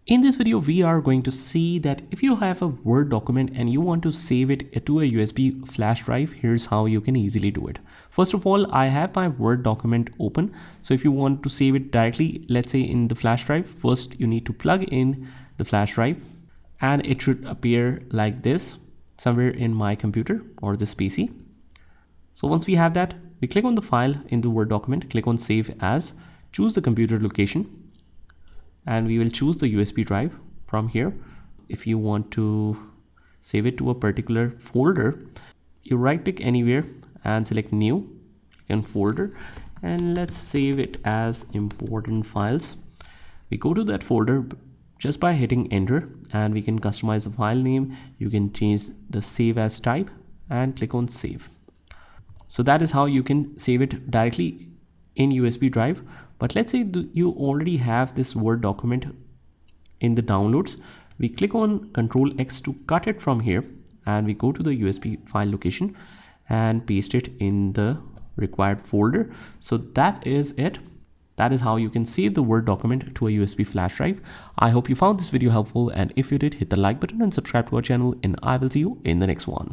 In this video, we are going to see that if you have a Word document and you want to save it to a USB flash drive, here's how you can easily do it. First of all, I have my Word document open. So if you want to save it directly, let's say in the flash drive, first you need to plug in the flash drive and it should appear like this somewhere in my computer or this PC. So once we have that, we click on the file in the Word document, click on Save As, choose the computer location, and we will choose the USB drive from here. If you want to save it to a particular folder, you right click anywhere and select new, click on folder, and let's save it as important files. We go to that folder just by hitting enter, and we can customize the file name. You can change the save as type and click on save. So that is how you can save it directly in USB drive. But let's say you already have this Word document in the downloads. We click on Ctrl X to cut it from here, and we go to the USB file location and paste it in the required folder. So that is it. That is how you can save the Word document to a USB flash drive. I hope you found this video helpful, and if you did, hit the like button and subscribe to our channel, and I will see you in the next one.